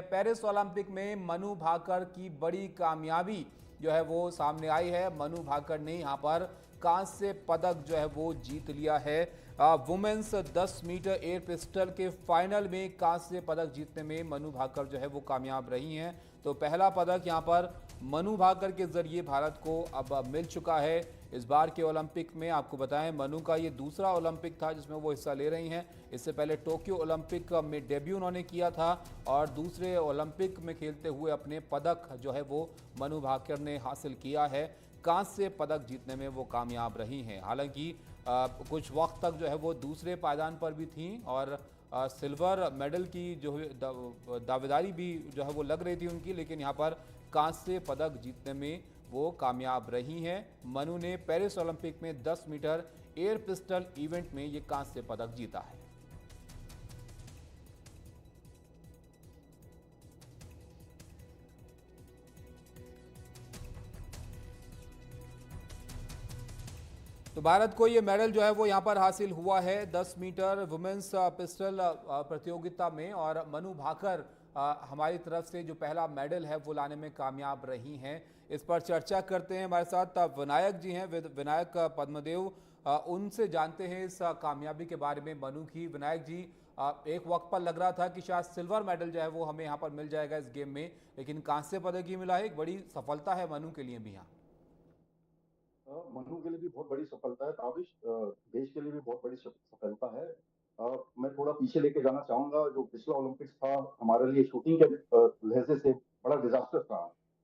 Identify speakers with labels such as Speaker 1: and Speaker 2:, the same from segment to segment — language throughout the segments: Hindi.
Speaker 1: पेरिस ओलंपिक में मनु भाकर की बड़ी कामयाबी जो है वो सामने आई है। मनु भाकर ने यहां पर कांस्य पदक जो है वो जीत लिया है। वुमेन्स 10 मीटर एयर पिस्टल के फाइनल में कांस्य पदक जीतने में मनु भाकर जो है वो कामयाब रही हैं। तो पहला पदक यहां पर मनु भाकर के जरिए भारत को अब मिल चुका है। इस बार के ओलंपिक में आपको बताएं, मनु का ये दूसरा ओलंपिक था जिसमें वो हिस्सा ले रही हैं। इससे पहले टोक्यो ओलंपिक में डेब्यू उन्होंने किया था और दूसरे ओलंपिक में खेलते हुए अपने पदक जो है वो मनु भाकर ने हासिल किया है। कांस्य पदक जीतने में वो कामयाब रही हैं। हालांकि कुछ वक्त तक जो है वो दूसरे पायदान पर भी थीं और सिल्वर मेडल की जो दावेदारी भी जो है वो लग रही थी उनकी, लेकिन यहाँ पर कांस्य पदक जीतने में वो कामयाब रही हैं। मनु ने पेरिस ओलंपिक में 10 मीटर एयर पिस्टल इवेंट में ये कांस्य पदक जीता है। तो भारत को ये मेडल जो है वो यहाँ पर हासिल हुआ है 10 मीटर वुमेन्स पिस्टल प्रतियोगिता में। और मनु भाकर हमारी तरफ से जो पहला मेडल है वो लाने में कामयाब रही हैं। इस पर चर्चा करते हैं, हमारे साथ विनायक जी हैं, विनायक पद्मदेव। उनसे जानते हैं इस कामयाबी के बारे में मनु की। विनायक जी, एक वक्त पर लग रहा था कि शायद सिल्वर मेडल जो है वो हमें यहाँ पर मिल जाएगा इस गेम में, लेकिन कांस्य पदक ही मिला है। एक बड़ी सफलता है मनु के लिए भी यहाँ।
Speaker 2: मनु के लिए भी बहुत बड़ी सफलता है ताबिश। देश के लिए भी बहुत बड़ी सफलता है। मैं थोड़ा पीछे लेके जाना चाहूंगा। जो पिछला ओलंपिक्स था हमारे लिए शूटिंग के लहजे से बड़ा डिजास्टर था।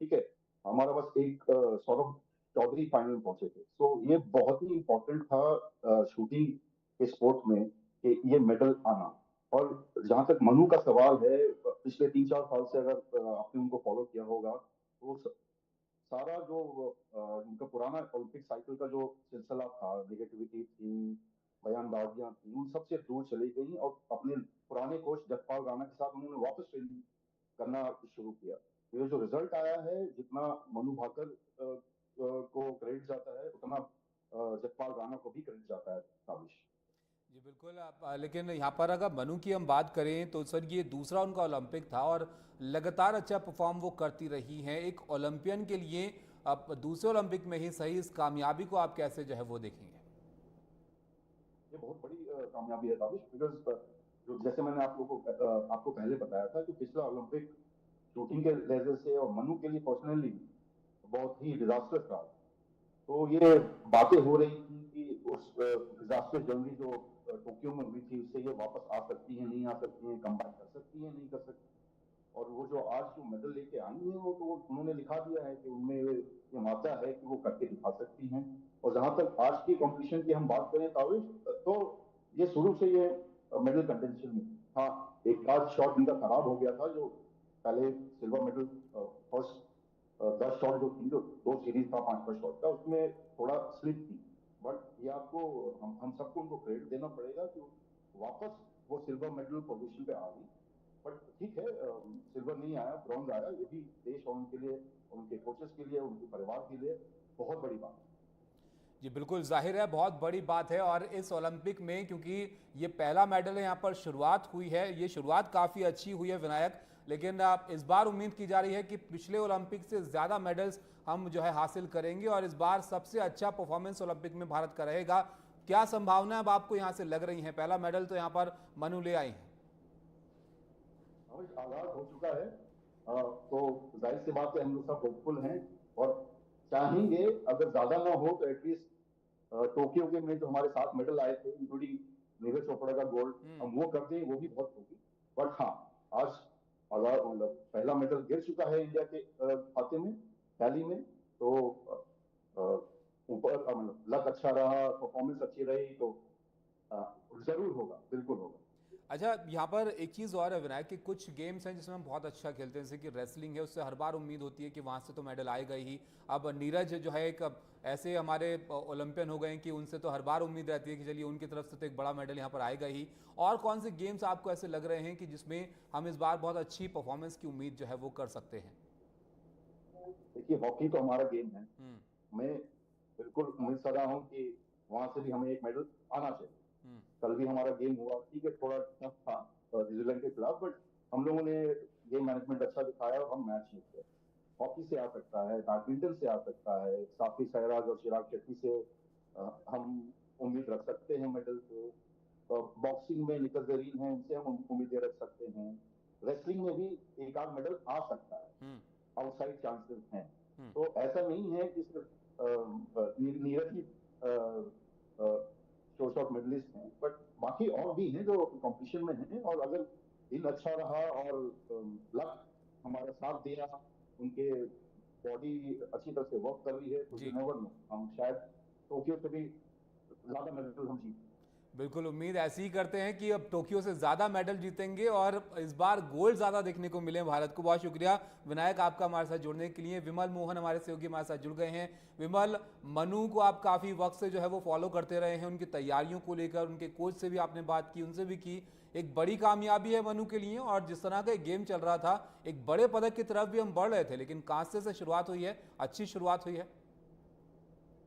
Speaker 2: ठीक है, हमारा बस एक सौरभ चौधरी फाइनल में पहुंचे थे। तो ये बहुत ही इंपॉर्टेंट था शूटिंग के स्पोर्ट में कि ये मेडल आना। और जहां तक मनु का सवाल है, पिछले 3-4 साल से अगर आपने उनको फॉलो किया होगा तो सारा जो उनका पुराना ओलंपिक साइकिल का जो सिलसिला था, नेगेटिविटी थी, बयानबाजियां थी, उन सबसे दूर चली गई और अपने पुराने कोच जगपाल राणा के साथ उन्होंने वापस ट्रेनिंग करना शुरू किया। ये जो रिजल्ट आया है, जितना मनु भाकर को क्रेडिट जाता है उतना जगपाल राणा को भी क्रेडिट जाता है काबिश।
Speaker 1: जी बिल्कुल। लेकिन यहाँ पर अगर मनु की हम बात करें तो सर ये दूसरा उनका ओलंपिक था और लगातार अच्छा परफॉर्म वो करती रही हैं। एक ओलंपियन के लिए अब दूसरे ओलंपिक में ही सही इस कामयाबी को आप कैसे जो है वो देखेंगे?
Speaker 2: ये बहुत बड़ी कामयाबी है काबिश, बिकॉज जो जैसे मैंने आप लोगों को आपको पहले बताया था कि पिछला ओलंपिक शूटिंग के लहजे से और मनु के लिए पर्सनली बहुत ही डिजास्टर था। तो ये बातें हो रही थी कि उस डिजास्टर जर्नी जो टोक्यो में हुई थी उससे ये वापस आ सकती है, नहीं आ सकती है, कंबाइन कर सकती है, नहीं कर सकती। और वो जो आज जो मेडल लेके आई है वो तो उन्होंने लिखा दिया है कि उनमें ये मानता है कि वो करके दिखा सकती हैं। और जहां तक आज की कंपटीशन की हम बात करें ताविश, तो ये शुरू से ये मेडल कंटेंशन में हाँ। एक आध शॉट इनका खराब हो गया था, जो पहले सिल्वर मेडल फर्स्ट 10 शॉट जो थी, जो 2 सीरीज था 5-5 शॉट का, उसमें थोड़ा स्लिप थी। बट ये आपको हम सबको उनको क्रेडिट देना पड़ेगा कि वापस वो सिल्वर मेडल पोजीशन पे आ गई। बट ठीक है, सिल्वर नहीं आया, ब्रॉन्ज आया। ये भी देश और उनके लिए, उनके कोचेस के लिए, उनके परिवार के लिए बहुत बड़ी बात है।
Speaker 1: जी बिल्कुल, जाहिर है बहुत बड़ी बात है। और इस ओलंपिक में क्योंकि ये पहला मेडल है, यहाँ पर शुरुआत हुई है, ये शुरुआत काफ़ी अच्छी हुई है विनायक। लेकिन इस बार उम्मीद की जा रही है कि पिछले ओलंपिक से ज़्यादा मेडल्स हम जो है हासिल करेंगे और इस बार सबसे अच्छा परफॉर्मेंस ओलंपिक में भारत का रहेगा। क्या संभावना अब आपको यहाँ से लग रही है? पहला मेडल तो यहाँ पर मनु ले आई हैं।
Speaker 2: आगाज हो चुका है। तो जाहिर सी बात है, हम लोग सब होपफुल हैं और चाहेंगे अगर ज्यादा ना हो तो एटलीस्ट टोक्यो के में जो हमारे 7 मेडल आए थे, इंक्लूडिंग नीरज चोपड़ा का गोल्ड, हम वो कर दें, वो भी बहुत होगी। बट हाँ, आज अगर मतलब पहला मेडल गिर चुका है इंडिया के खाते में, टैली में, तो अ, ऊपर मतलब लक अच्छा रहा, परफॉर्मेंस अच्छी रही तो जरूर होगा, बिल्कुल होगा।
Speaker 1: अच्छा, यहाँ पर एक चीज़ और है विनायक कि कुछ गेम्स हैं जिसमें हम बहुत अच्छा खेलते हैं, जैसे कि रेसलिंग है, उससे हर बार उम्मीद होती है कि वहाँ से तो मेडल आएगा ही। अब नीरज जो है एक ऐसे हमारे ओलंपियन हो गए हैं कि उनसे तो हर बार उम्मीद रहती है कि चलिए उनकी तरफ से तो एक बड़ा मेडल यहाँ पर आएगा ही। और कौन से गेम्स आपको ऐसे लग रहे हैं कि जिसमें हम इस बार बहुत अच्छी परफॉर्मेंस की उम्मीद जो है वो कर सकते हैं?
Speaker 2: देखिए, हॉकी तो हमारा गेम है।
Speaker 1: हम्म।
Speaker 2: मैं बिल्कुल उम्मीद कर रहा हूँ कि वहां से भी हमें एक मेडल आना चाहिए।
Speaker 1: हम्म।
Speaker 2: कल भी हमारा गेम हुआ, ठीक है, थोड़ा टफ था न्यूजीलैंड के खिलाफ, बट हम लोगों ने गेम मैनेजमेंट अच्छा दिखाया और हम मैच जीत गए। हॉकी से आ सकता है, बैडमिंटन से आ सकता है, साथी साइराज और चिराग शेट्टी से हम उम्मीद रख सकते हैं मेडल को। बॉक्सिंग में निखत जरीन है, इनसे हम उम्मीदें रख सकते हैं। रेसलिंग में भी एक आध मेडल आ सकता है, आउटसाइड चांसेस हैं। तो ऐसा नहीं है कि सिर्फ नीरज ही शो शॉट मेडलिस्ट हैं, बट बाकी और भी हैं जो कंपटीशन में हैं। और अगर दिन अच्छा रहा और लक हमारा साथ दिया, उनके बॉडी अच्छी तरह से वर्क कर रही है, तो यू
Speaker 1: जी,
Speaker 2: नेवर नो, हम शायद टोक्यो से भी ज्यादा मेडल हम जीत।
Speaker 1: बिल्कुल उम्मीद ऐसी ही करते हैं कि अब टोक्यो से ज़्यादा मेडल जीतेंगे और इस बार गोल्ड ज़्यादा देखने को मिले भारत को। बहुत शुक्रिया विनायक आपका हमारे साथ जुड़ने के लिए। विमल मोहन हमारे सहयोगी हमारे साथ जुड़ गए हैं। विमल, मनु को आप काफ़ी वक्त से जो है वो फॉलो करते रहे हैं, उनकी तैयारियों को लेकर उनके कोच से भी आपने बात की, उनसे भी की। एक बड़ी कामयाबी है मनु के लिए और जिस तरह का गेम चल रहा था, एक बड़े पदक की तरफ भी हम बढ़ रहे थे, लेकिन कांसे से शुरुआत हुई है, अच्छी शुरुआत हुई है।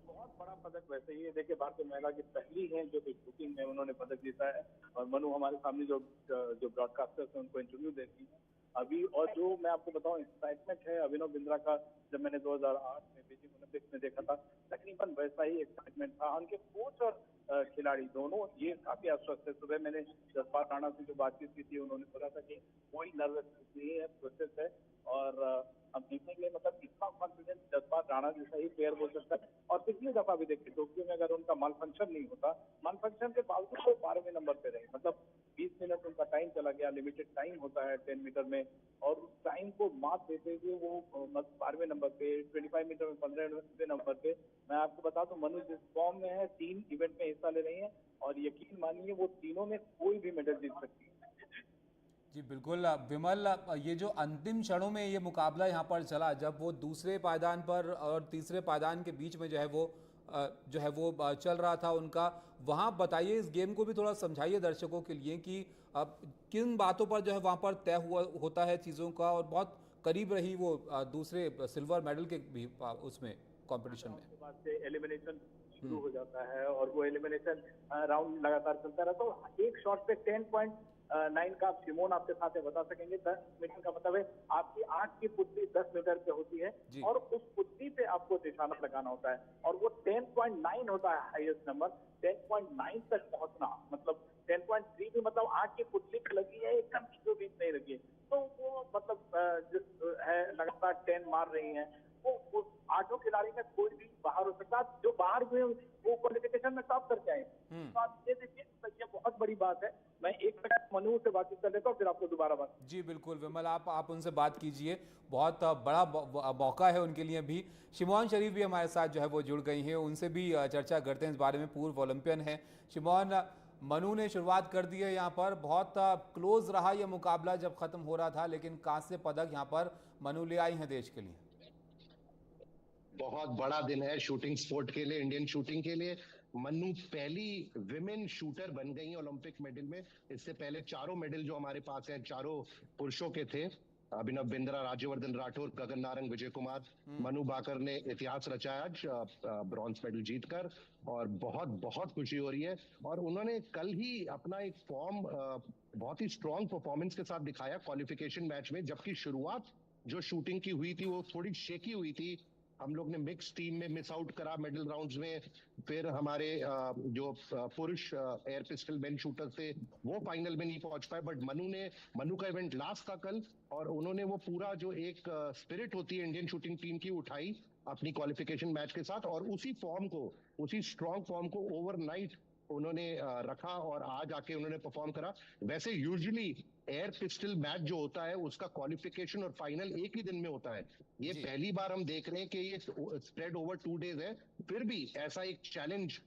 Speaker 3: बहुत बड़ा पदक वैसे ही है। देखिए, भारतीय महिला की पहली है जो कि शूटिंग में उन्होंने पदक जीता है। और मनु हमारे सामने जो जो ब्रॉडकास्टर्स हैं उनको इंटरव्यू देती है अभी। और जो मैं आपको बताऊं, एक्साइटमेंट है अभिनव बिंद्रा का, जब मैंने 2008 में बीजिंग ओलंपिक्स में देखा था, तकरीबन वैसा ही एक्साइटमेंट था। उनके कोच और खिलाड़ी दोनों ये काफी आश्वस्त है। सुबह मैंने जसपाल राणा से जो बातचीत की थी, उन्होंने बोला था कि कोई नर्वस नहीं है, प्रोसेस है। और हम देखेंगे, मतलब इतना कॉन्फिडेंस जसपाल राणा जैसा ही प्लेयर बोल सकता है। और पिछली दफा भी देखिए, टोक्यो में अगर उनका माल फंक्शन नहीं होता, माल फंक्शन के बावजूद वो 12वें नंबर पे रहे। मतलब 20 मिनट उनका टाइम चला गया, लिमिटेड टाइम होता है 10 मीटर में, और उस टाइम को मात देते हुए वो 12वें नंबर पे, 25 मीटर में 15वें नंबर पे। मैं आपको बता दूं, मनु जिस फॉर्म में है, 3 इवेंट में हिस्सा ले रही है और यकीन मानिए वो तीनों में कोई भी मेडल जीत सकती है।
Speaker 1: जी बिल्कुल विमल, ये जो अंतिम क्षणों में ये मुकाबला यहाँ पर चला, जब वो दूसरे पायदान पर और तीसरे पायदान के बीच में जो है वो चल रहा था उनका, वहाँ बताइए, इस गेम को भी थोड़ा समझाइए दर्शकों के लिए कि अब किन बातों पर जो है वहाँ पर तय हुआ होता है चीज़ों का, और बहुत करीब रही वो दूसरे सिल्वर मेडल के भी उसमें कंपटीशन में।
Speaker 3: उसके बाद से एलिमिनेशन शुरू हो जाता है और वो एलिमिनेशन राउंड लगातार चलता रहा। तो एक शॉट पे 10.9 का सिमोन आपके साथ बता सकेंगे। 10 मीटर का मतलब है आपकी आंख की पुतली 10 मीटर पे होती है और उस पुतली पे आपको निशाना लगाना होता है, और वो 10.9 होता है हाईएस्ट नंबर। 10.9 तक पहुंचना मतलब 10.3 भी मतलब आंख की पुतली पे लगी है, एकदम बीचों बीच नहीं लगी है। तो वो मतलब जिस है लगातार 10 मार रही है, वो आठों खिलाड़ी में कोई भी बाहर हो सकता है। जो बाहर हुए वो क्वालिफिकेशन में टॉप करके आए। तो आप ये देखिए, तो ये बहुत बड़ी बात है। मैं एक मिनट मनु से बातचीत कर लेता हूँ, फिर आपको दोबारा बात।
Speaker 1: जी बिल्कुल विमल, आप उनसे बात कीजिए। बहुत बड़ा मौका है उनके लिए भी। शिमोन शरीफ भी हमारे साथ जो है वो जुड़ गई हैं, उनसे भी चर्चा करते हैं इस बारे में। पूर्व ओलंपियन है शिमोन। मनु ने शुरुआत कर दी है यहाँ पर, बहुत क्लोज रहा यह मुकाबला जब खत्म हो रहा था, लेकिन कांस्य पदक यहाँ पर मनु ले आई हैं देश के लिए।
Speaker 4: बहुत बड़ा दिन है शूटिंग स्पोर्ट के लिए, इंडियन शूटिंग के लिए। मन्नू पहली विमेन शूटर बन गई हैं ओलंपिक मेडल में। इससे पहले चारों मेडल जो हमारे पास हैं, चारों पुरुषों के थे। अभिनव बिंद्रा, राज्यवर्धन राठौर, गगन नारंग, विजय कुमार। मनु भाकर ने इतिहास रचाया आज ब्रॉन्ज मेडल जीतकर, और बहुत बहुत खुशी हो रही है। और उन्होंने कल ही अपना एक फॉर्म बहुत ही स्ट्रॉन्ग परफॉर्मेंस के साथ दिखाया क्वालिफिकेशन मैच में, जबकि शुरुआत जो शूटिंग की हुई थी वो थोड़ी शेकी हुई थी। हम लोग ने मिक्स टीम में मिस आउट करा मिडिल राउंड्स में। फिर हमारे जो पुरुष एयर पिस्टल मेन शूटर थे वो फाइनल में नहीं पहुंच पाए, बट मनु का इवेंट लास्ट था कल, और उन्होंने वो पूरा जो एक स्पिरिट होती है इंडियन शूटिंग टीम की उठाई अपनी क्वालिफिकेशन मैच के साथ, और उसी स्ट्रॉन्ग फॉर्म को ओवरनाइट उन्होंने रखा और आज आके उन्होंने परफॉर्म करा। वैसे यूजुअली एयर पिस्टल मैच जो होता है उसका क्वालिफिकेशन और फाइनल एक ही दिन में होता है। ये पहली बार हम देख रहे हैं कि ये स्प्रेड ओवर 2 डेज है। फिर भी ऐसा एक चैलेंज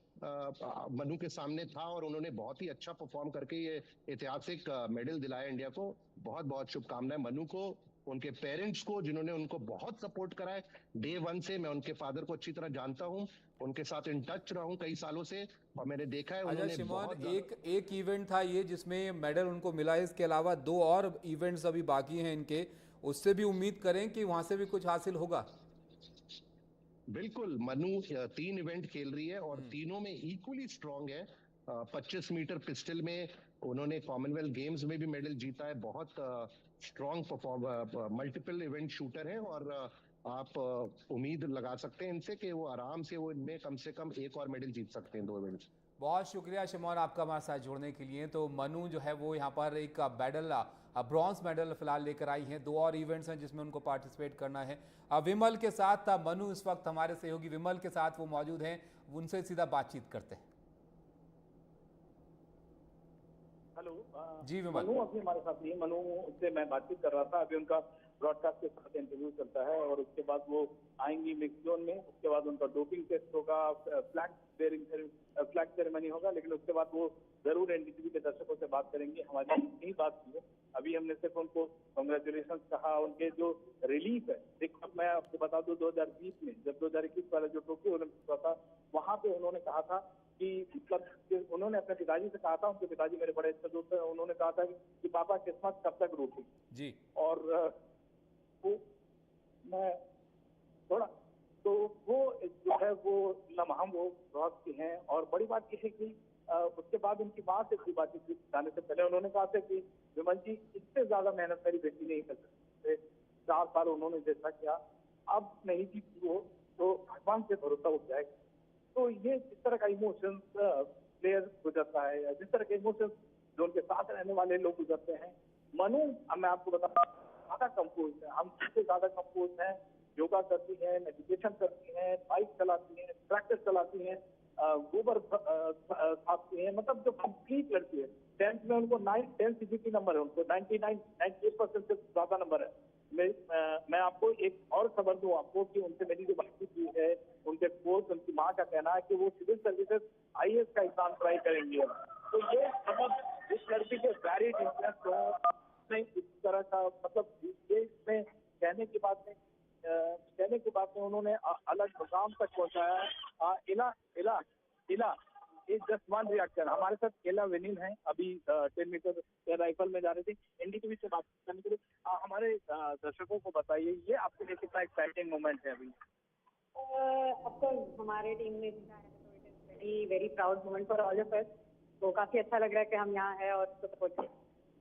Speaker 4: मनु के सामने था और उन्होंने बहुत ही अच्छा परफॉर्म करके ये ऐतिहासिक मेडल दिलाया इंडिया को। बहुत बहुत शुभकामनाएं मनु को, उनके पेरेंट्स को जिन्होंने उनको बहुत सपोर्ट करा है डे 1 से। मैं उनके फादर को अच्छी तरह जानता हूं, उनके साथ इन टच रहा हूं कई सालों से, और मैंने देखा है
Speaker 1: अच्छा
Speaker 4: उन्होंने
Speaker 1: शिमोन,
Speaker 4: बहुत
Speaker 1: एक इवेंट था ये जिसमें मेडल उनको मिला है, इसके अलावा 2 और इवेंट्स अभी बाकी हैं इनके, उससे भी उम्मीद करें कि वहां से भी कुछ हासिल होगा।
Speaker 4: बिल्कुल। मनु 3 इवेंट खेल रही है और तीनों में इक्वली स्ट्रांग है। 25 मीटर पिस्टल में उन्होंने कॉमनवेल्थ गेम्स में भी मेडल जीता है। बहुत स्ट्रॉन्ग मल्टीपल इवेंट शूटर हैं और आप उम्मीद लगा सकते हैं इनसे कि वो आराम से वो इनमें कम से कम एक और मेडल जीत सकते हैं 2 इवेंट्स।
Speaker 1: बहुत शुक्रिया शिमोन आपका हमारे साथ जुड़ने के लिए। तो मनु जो है वो यहाँ पर एक मेडल ब्रॉन्ज मेडल फिलहाल लेकर आई हैं। 2 और इवेंट्स हैं जिसमें उनको पार्टिसिपेट करना है। विमल के साथ मनु इस वक्त हमारे सहयोगी विमल के साथ वो मौजूद हैं, उनसे सीधा बातचीत करते हैं।
Speaker 3: हेलो
Speaker 1: जी विमल।
Speaker 3: मनु अभी हमारे साथ नहीं है। मनु से मैं बातचीत कर रहा था, अभी उनका ब्रॉडकास्ट के साथ इंटरव्यू चलता है और उसके बाद वो आएंगी मिक्स जोन में। उसके बाद उनका डोपिंग टेस्ट होगा, फ्लैग सेरेमनी होगा, लेकिन उसके बाद वो जरूर एनडीटीवी के दर्शकों से बात करेंगे। हमारी यही बात की है, अभी हमने सिर्फ उनको कांग्रेचुलेशन कहा। उनके जो रिलीफ है, देखो मैं आपको बता दूं 2020 में जब 2021 वाला जो टोक्यो ओलंपिक हुआ था, वहां पे उन्होंने कहा था कि मतलब उन्होंने अपने पिताजी से कहा था, उनके पिताजी मेरे बड़े अच्छे दोस्त हैं, उन्होंने कहा था कि पापा किस्मत कब तक रूठी
Speaker 1: जी।
Speaker 3: और वो मैं थोड़ा तो वो जो है वो लम्हा वो बहुत की हैं। और बड़ी बात यह है कि उसके बाद उनकी माँ से भी बातचीत जाने से पहले उन्होंने कहा था कि विमल जी इससे ज्यादा मेहनत मेरी बेटी नहीं कर सकती। 4 साल उन्होंने जैसा किया, अब नहीं जी वो तो भगवान से भरोसा उठ जाएगा। तो ये जिस तरह का इमोशंस प्लेयर गुजरता है या जिस तरह के इमोशंस जो उनके साथ रहने वाले लोग गुजरते हैं, मनु मैं आपको बता ज्यादा कंपोज है, हम सबसे ज्यादा कंपोज हैं। योगा करती हैं, मेडिटेशन करती हैं, बाइक चलाती हैं, ट्रैक्टर चलाती हैं, गोबर छापती हैं, मतलब जो कंप्लीट लड़की है। 10th में उनको 10 सीजीपी नंबर है, उनको 98% से ज्यादा नंबर है। मैं आपको एक और खबर दूं आपको कि उनसे मेरी जो बातचीत हुई है, उनके कोच उनकी माँ का कहना है कि वो सिविल सर्विसेज IAS का एग्जाम ट्राई करेंगे। तो ये मतलब इस लड़की के वैरिड इंटरेस्ट हो इस तरह का, मतलब ये इसमें कहने की बात में उन्होंने अलग मुकाम तक पहुंचाया। इला इज जस्ट वन रिएक्टर। हमारे साथ एला वेनिल है, अभी 10 मीटर राइफल में जा रही थी। एनडीटीवी से बात करने के लिए हमारे दर्शकों को बताइए, ये आपके लिए कितना एक्साइटिंग मोमेंट है अभी?
Speaker 5: ऑफकोर्स हमारे टीम ने जीता है तो it is very very proud moment for all of us. तो काफी अच्छा लग रहा है कि हम यहाँ हैं और उसको सपोर्ट करें।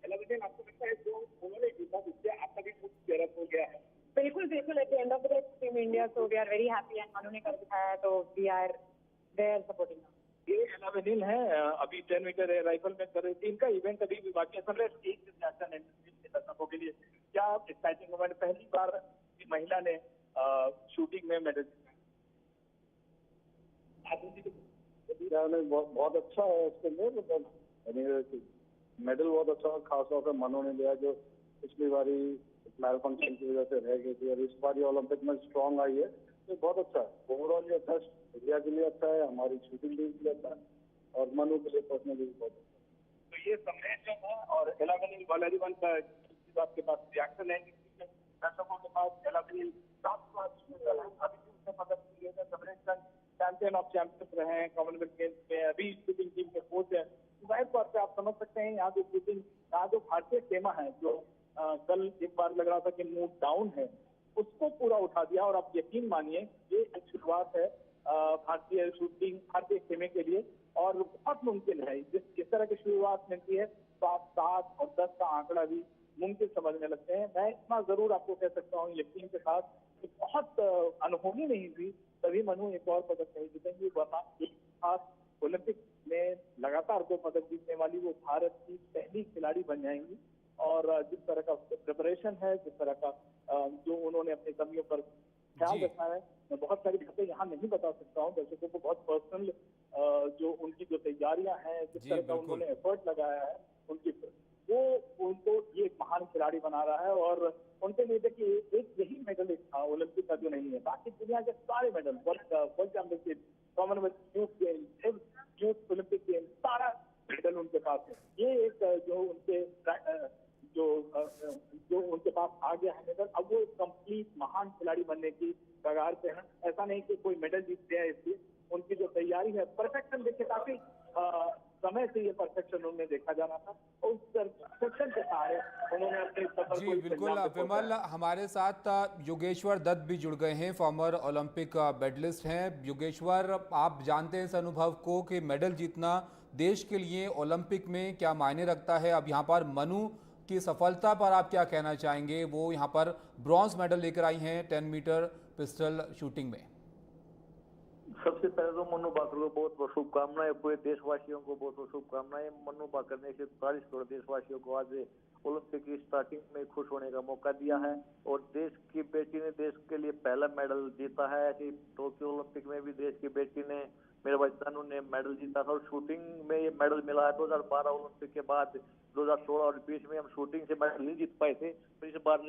Speaker 3: आपको लगता है जो उन्होंने जीता जिससे आपका भी कुछ चेहरा हो गया है?
Speaker 5: बिल्कुल बिल्कुल, at the end of the day team India, so we are very happy and Manu ने कर दिखाया तो वी आर देयर सपोर्टिंग।
Speaker 3: ये एला वेनिल है, अभी 10 मीटर राइफल में कर रही थी। इनका इवेंट अभी भी बाकी है। दर्शकों के लिए क्या एक्साइटिंग मोमेंट, पहली बार महिला ने शूटिंग में मेडल जीता।
Speaker 6: बहुत अच्छा है उसके लिए, मतलब मेडल बहुत अच्छा है। खासतौर पर मनु ने लिया जो पिछली बारी मैल फंक्शन की वजह से रह गई थी और इस बार ओलंपिक में स्ट्रॉन्ग आई है, तो बहुत अच्छा है। ओवरऑल ये अच्छा है, इंडिया के लिए अच्छा है, हमारी शूटिंग टीम के लिए अच्छा है और मनु के लिए पर्सनली बहुत अच्छा है।
Speaker 3: तो ये सम्मेलन है और एला वेनिल वॉलरीबॉल का आपके पास रिएक्शन है दर्शकों के पास। एला वेनिल 7 पदक चैंपियन ऑफ चैंपियंस रहे हैं कॉमनवेल्थ गेम्स में, अभी शूटिंग टीम के कोच हैं। जाहिर तौर पर आप समझ सकते हैं यहाँ जो भारतीय टेमा है, जो कल एक बार लग रहा था कि मूड डाउन है, उसको पूरा उठा दिया। और आप यकीन मानिए ये एक शुरुआत है भारतीय शूटिंग, भारतीय खेमे के लिए, और बहुत मुमकिन है जिस तरह की शुरुआत मिलती है तो आप 7 और 10 का आंकड़ा भी मुमकिन समझने लगते हैं। मैं इतना जरूर आपको कह सकता हूँ यकीन के साथ कि बहुत अनहोनी नहीं हुई तभी मनु एक और पदक नहीं जीतेंगी, वरना एक खास ओलंपिक में लगातार 2 पदक जीतने वाली वो भारत की पहली खिलाड़ी बन जाएंगी। और जिस तरह का प्रिपरेशन है, जिस तरह का जो उन्होंने अपनी कमियों पर ख्याल रखा है, मैं बहुत सारी बातें यहाँ नहीं बता सकता हूँ दर्शकों को। बहुत पर्सनल जो उनकी जो तैयारियां हैं, जिस तरह का उन्होंने एफर्ट लगाया है, वो उनको ये एक महान खिलाड़ी बना रहा है। और उनके लिए देखिए एक यही मेडल ओलंपिक का जो नहीं है, बाकी दुनिया के सारे medal, world championship, Commonwealth youth games, youth Olympic games, सारा मेडल उनके पास है। ये एक जो उनके पास आ गया है मेडल, अब वो कंप्लीट महान खिलाड़ी बनने की कगार पे है। ऐसा नहीं कि कोई मेडल जीत गया, इसलिए उनकी जो तैयारी है, परफेक्शन देखिए काफी समय से ये परफेक्शन उन्हें देखा जाना था, और उस परफेक्शन के सहारे उन्होंने अपने सफर
Speaker 1: जी बिल्कुल विमल, हमारे साथ योगेश्वर दत्त भी जुड़ गए हैं, फॉर्मर ओलंपिक मेडलिस्ट हैं। योगेश्वर, आप जानते हैं इस अनुभव को कि मेडल जीतना देश के लिए ओलंपिक में क्या मायने रखता है। अब यहाँ पर मनु की सफलता पर आप क्या कहना चाहेंगे? वो यहाँ पर ब्रॉन्ज मेडल लेकर आई हैं 10 मीटर पिस्टल शूटिंग में।
Speaker 7: सबसे पहले तो मनु भाकर को बहुत बहुत शुभकामनाएं, पूरे देशवासियों को बहुत बहुत शुभकामनाएं। मनु भाकर ने 140 करोड़ देशवासियों को आज ओलंपिक की स्टार्टिंग में खुश होने का मौका दिया है और देश की बेटी ने देश के लिए पहला मेडल जीता है। ऐसे टोक्यो ओलंपिक में भी देश की बेटी ने, मेरे भाई तनु ने मेडल जीता था और शूटिंग में ये मेडल मिला है। 2012 ओलंपिक के बाद 2016 और 20 में हम शूटिंग से मेडल नहीं जीत पाए थे, तो इस बार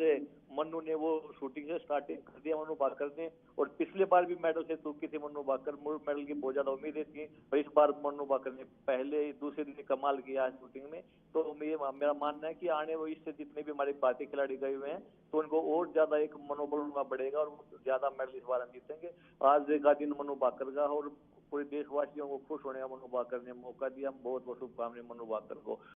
Speaker 7: मनु ने वो शूटिंग से स्टार्टिंग कर दिया मनु भाकर ने। और पिछले बार भी मेडल से चूकी थी मनु भाकर, मेडल की बहुत ज्यादा उम्मीदें थी, और इस बार मनु भाकर ने पहले दूसरे दिन कमाल किया है शूटिंग में। तो मेरा मानना है कि आने वो इससे जितने भी हमारे भारतीय खिलाड़ी गए हुए हैं तो उनको और ज्यादा एक मनोबल उनका बढ़ेगा और ज्यादा मेडल इस बार हम जीतेंगे। आज का दिन मनु भाकर का और पूरे देशवासियों को खुश होने का मनु भाकर ने मौका दिया। बहुत बहुत शुभकामनाएं मनु भाकर को।